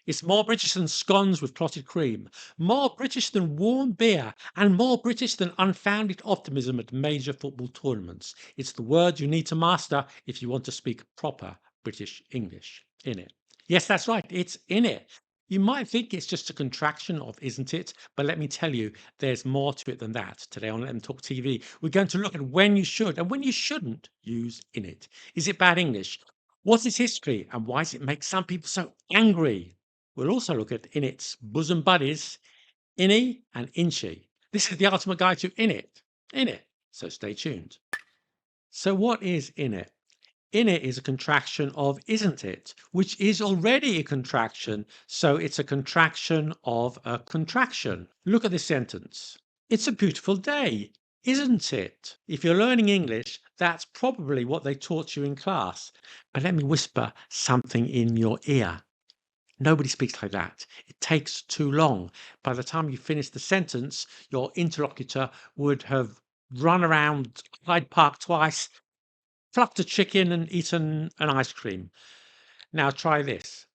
It's more British than scones with clotted cream, more British than warm beer, and more British than unfounded optimism at major football tournaments. It's the word you need to master if you want to speak proper British English. In it. Yes, that's right. It's in it. You might think it's just a contraction of isn't it? But let me tell you, there's more to it than that. Today on Let Them Talk TV, we're going to look at when you should and when you shouldn't use in it. Is it bad English? What's its history and why does it make some people so angry? We'll also look at in its bosom buddies, Innie and Inchie. This is the ultimate guide to in it. In it. So stay tuned. So what is in it? In it is a contraction of isn't it, which is already a contraction, so it's a contraction of a contraction. Look at this sentence. It's a beautiful day, isn't it? If you're learning English, that's probably what they taught you in class. But let me whisper something in your ear. Nobody speaks like that. It takes too long. By the time you finish the sentence, your interlocutor would have run around Hyde Park twice, plucked a chicken and eaten an ice cream. Now try this.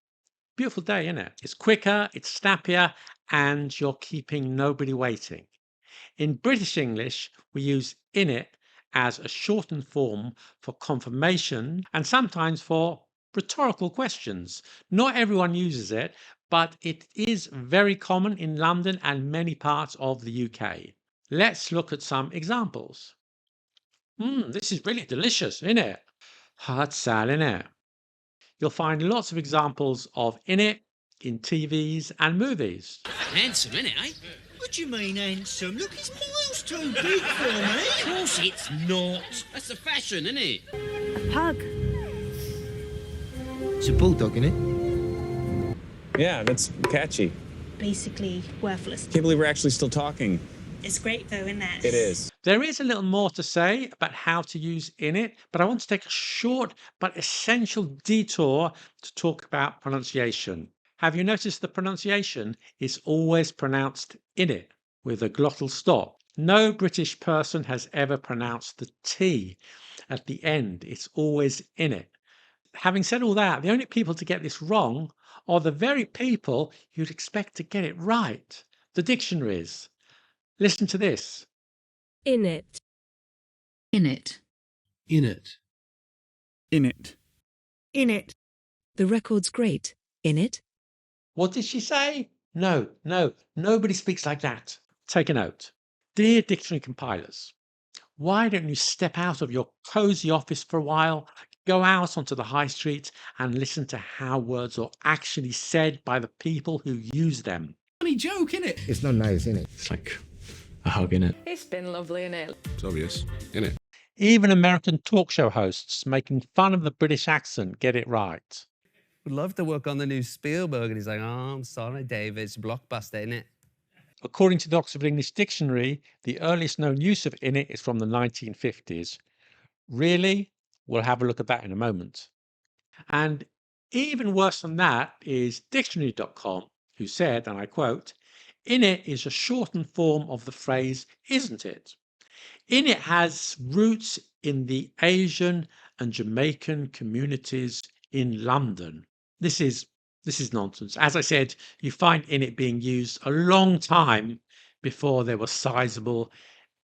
Beautiful day, isn't it? It's quicker, it's snappier, and you're keeping nobody waiting. In British English, we use in it as a shortened form for confirmation and sometimes for rhetorical questions. Not everyone uses it, but it is very common in London and many parts of the UK. Let's look at some examples. This is really delicious, isn't it? Hard sal, isn't it? You'll find lots of examples of in it in TVs and movies. Handsome, innit, eh? What do you mean handsome? Look, it's miles too big for me. Of course it's not. That's the fashion, isn't it? A pug. It's a bulldog, innit? Yeah, that's catchy. Basically worthless. Can't believe we're actually still talking. It's great though, isn't it? It is. There is a little more to say about how to use in it, but I want to take a short but essential detour to talk about pronunciation. Have you noticed the pronunciation is always pronounced in it with a glottal stop? No British person has ever pronounced the T at the end. It's always in it. Having said all that, the only people to get this wrong are the very people you'd expect to get it right, the dictionaries. Listen to this. In it. In it. In it. In it. In it. The record's great. In it. What did she say? No, nobody speaks like that. Take a note. Dear dictionary compilers, why don't you step out of your cozy office for a while, go out onto the high street and listen to how words are actually said by the people who use them? Funny joke, innit? It's not nice, innit? It's like a hug, innit? It's been lovely, innit? It's obvious, innit? Even American talk show hosts making fun of the British accent get it right. Would love to work on the new Spielberg, and he's like, oh, I'm sorry, David, it's a blockbuster, innit? According to the Oxford English Dictionary, the earliest known use of in it is from the 1950s. Really? We'll have a look at that in a moment. And even worse than that is dictionary.com, who said, and I quote, in it is a shortened form of the phrase, isn't it? In it has roots in the Asian and Jamaican communities in London. This is nonsense. As I said, you find in it being used a long time before there were sizable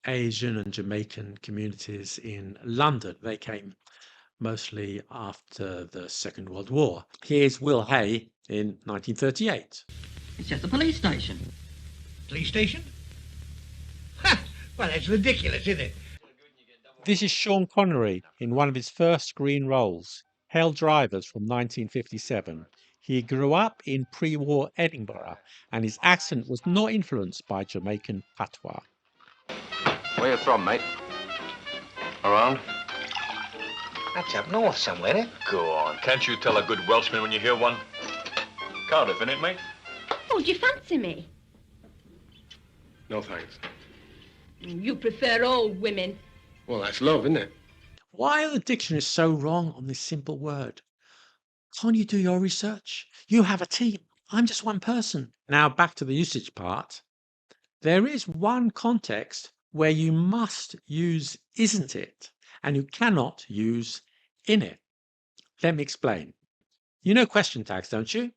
Asian and Jamaican communities in London. They came mostly after the Second World War. Here's Will Hay in 1938. It's just a police station. Police station? Ha! Well, that's ridiculous, isn't it? This is Sean Connery in one of his first screen roles, Hell Drivers from 1957. He grew up in pre-war Edinburgh, and his accent was not influenced by Jamaican patois. Where you from, mate? Around? That's up north somewhere, eh? Go on. Can't you tell a good Welshman when you hear one? Cardiff, innit, mate? Oh, do you fancy me? No thanks. You prefer old women. Well, that's love, isn't it? Why are the dictionaries so wrong on this simple word? Can't you do your research? You have a team. I'm just one person. Now back to the usage part. There is one context where you must use isn't it, and you cannot use in it. Let me explain. You know question tags, don't you?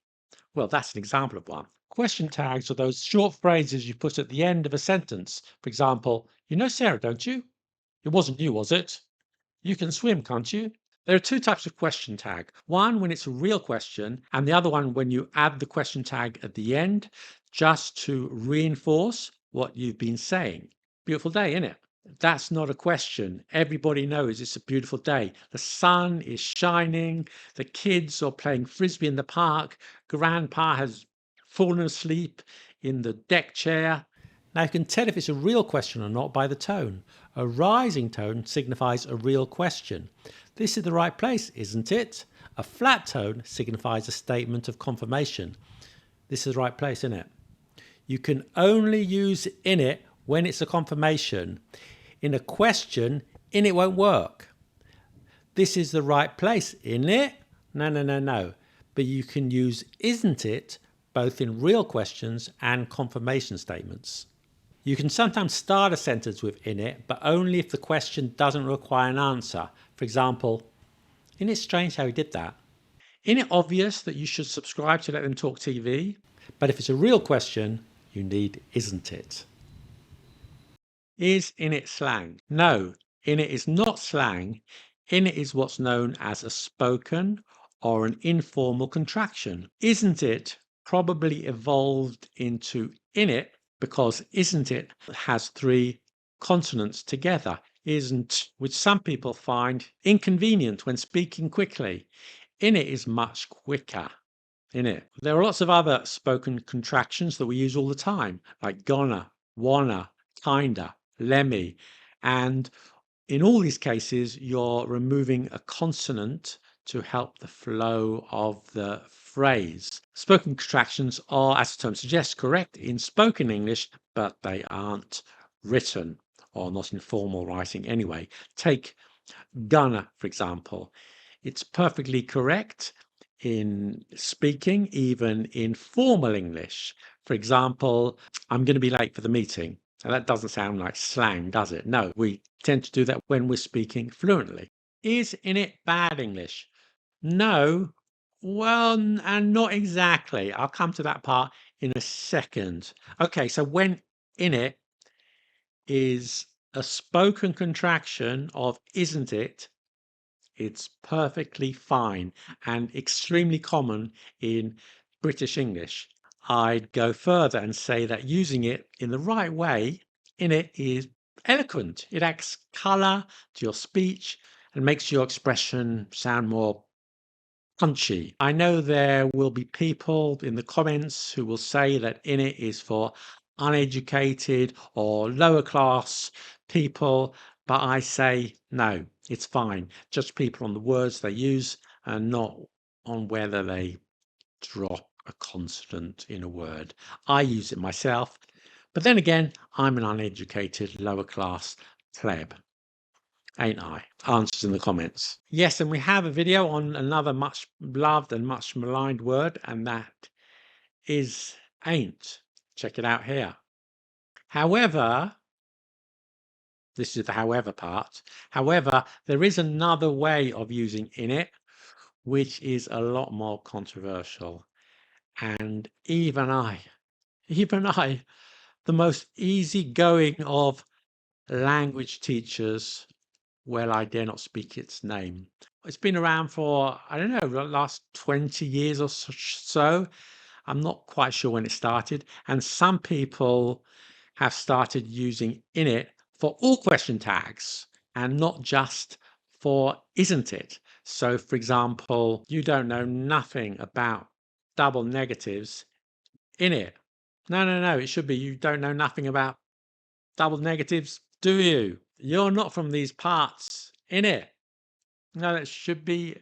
Well, that's an example of one. Question tags are those short phrases you put at the end of a sentence. For example, you know Sarah, don't you? It wasn't you, was it? You can swim, can't you? There are two types of question tag. One when it's a real question, and the other one when you add the question tag at the end just to reinforce what you've been saying. Beautiful day, isn't it? That's not a question. Everybody knows it's a beautiful day. The sun is shining. The kids are playing frisbee in the park. Grandpa has fallen asleep in the deck chair. Now you can tell if it's a real question or not by the tone. A rising tone signifies a real question. This is the right place, isn't it? A flat tone signifies a statement of confirmation. This is the right place, isn't it? You can only use in it when it's a confirmation. In a question, in it won't work. This is the right place, isn't it? No. But you can use isn't it both in real questions and confirmation statements. You can sometimes start a sentence with in it, but only if the question doesn't require an answer. For example, isn't it strange how he did that? Isn't it obvious that you should subscribe to Let Them Talk TV? But if it's a real question, you need isn't it. Is in it slang? No, in it is not slang. In it is what's known as a spoken or an informal contraction. Isn't it probably evolved into in it because isn't it has three consonants together. Isn't, which some people find inconvenient when speaking quickly. In it is much quicker. In it. There are lots of other spoken contractions that we use all the time, like gonna, wanna, kinda, lemmy, and in all these cases you're removing a consonant to help the flow of the phrase. Spoken contractions are, as the term suggests, correct in spoken English, but they aren't written or not in formal writing anyway. Take gonna, for example. It's perfectly correct in speaking, even in formal English. For example, I'm going to be late for the meeting. And that doesn't sound like slang, does it? No, we tend to do that when we're speaking fluently. Is in it bad English? No. Well, and not exactly. I'll come to that part in a second. Okay, so when in it is a spoken contraction of isn't it, it's perfectly fine and extremely common in British English. I'd go further and say that using it in the right way in it is eloquent. It adds colour to your speech and makes your expression sound more punchy. I know there will be people in the comments who will say that in it is for uneducated or lower class people, but I say no, it's fine. Just people on the words they use and not on whether they drop a consonant in a word. I use it myself, but then again, I'm an uneducated lower class pleb. Ain't I? Answers in the comments. Yes, and we have a video on another much loved and much maligned word, and that is ain't. Check it out here. However, this is the however part. However, there is another way of using in it, which is a lot more controversial. And even I, the most easygoing of language teachers, well, I dare not speak its name. It's been around for, I don't know, the last 20 years or so. I'm not quite sure when it started. And some people have started using in it for all question tags and not just for isn't it. So, for example, you don't know nothing about double negatives in it. No. It should be you don't know nothing about double negatives, do you? You're not from these parts, in it. No, that should be,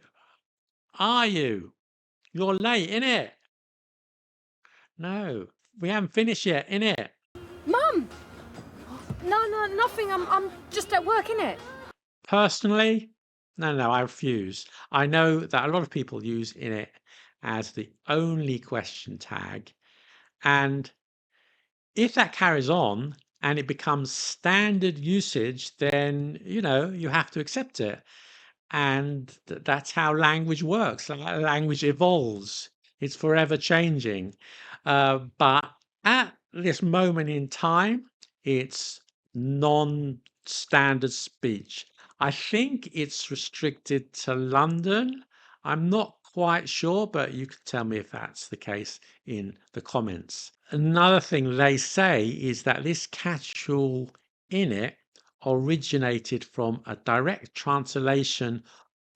are you? You're late, in it. No, we haven't finished yet, in it. Mum! No, nothing. I'm just at work, innit? Personally, no, I refuse. I know that a lot of people use in it as the only question tag. And if that carries on, and it becomes standard usage, then, you have to accept it. And that's how language works. Language evolves. It's forever changing. But at this moment in time, it's non-standard speech. I think it's restricted to London. I'm not quite sure, but you can tell me if that's the case in the comments. Another thing they say is that this catch-all in it originated from a direct translation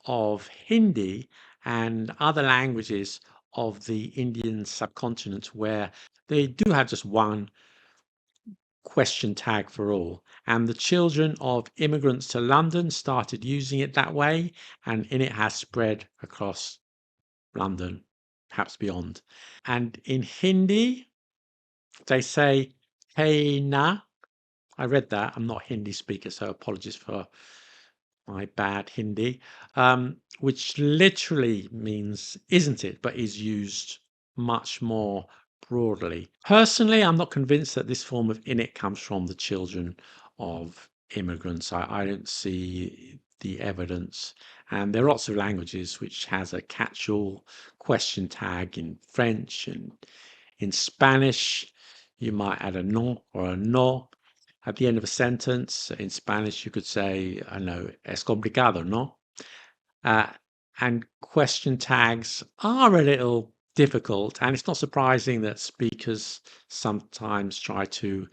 of Hindi and other languages of the Indian subcontinent, where they do have just one question tag for all. And the children of immigrants to London started using it that way, and in it has spread across London, perhaps beyond. And in Hindi, they say hey na. I read that. I'm not a Hindi speaker, so apologies for my bad Hindi, which literally means isn't it, but is used much more broadly. Personally, I'm not convinced that this form of in it comes from the children of immigrants. I don't see the evidence. And there are lots of languages which has a catch-all question tag in French and in Spanish. You might add a non or a no at the end of a sentence. In Spanish, you could say, I know, es complicado, no? And question tags are a little difficult, and it's not surprising that speakers sometimes try to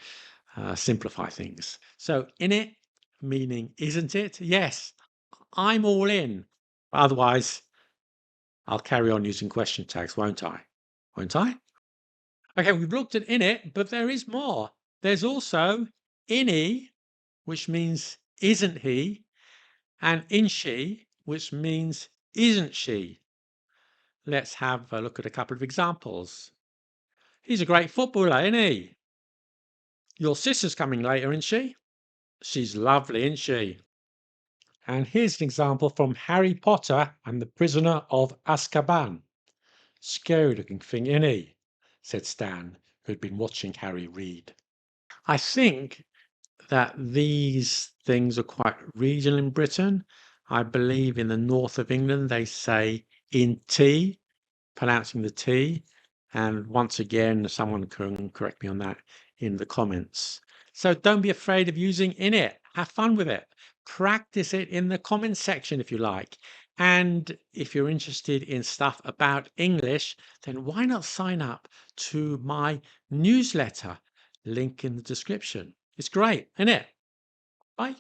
simplify things. So, in it, meaning isn't it? Yes, I'm all in. Otherwise, I'll carry on using question tags, won't I? Won't I? Okay, we've looked at in it, but there is more. There's also inni, which means isn't he, and inshi, which means isn't she. Let's have a look at a couple of examples. He's a great footballer, isn't he? Your sister's coming later, isn't she? She's lovely, isn't she? And here's an example from Harry Potter and the Prisoner of Azkaban. Scary looking thing, isn't he? Said Stan, who'd been watching Harry read. I think that these things are quite regional in Britain. I believe in the north of England they say in tea, pronouncing the T. And once again, someone can correct me on that in the comments. So don't be afraid of using in it. Have fun with it. Practice it in the comments section if you like. And if you're interested in stuff about English, then why not sign up to my newsletter? Link in the description. It's great, isn't it? Bye.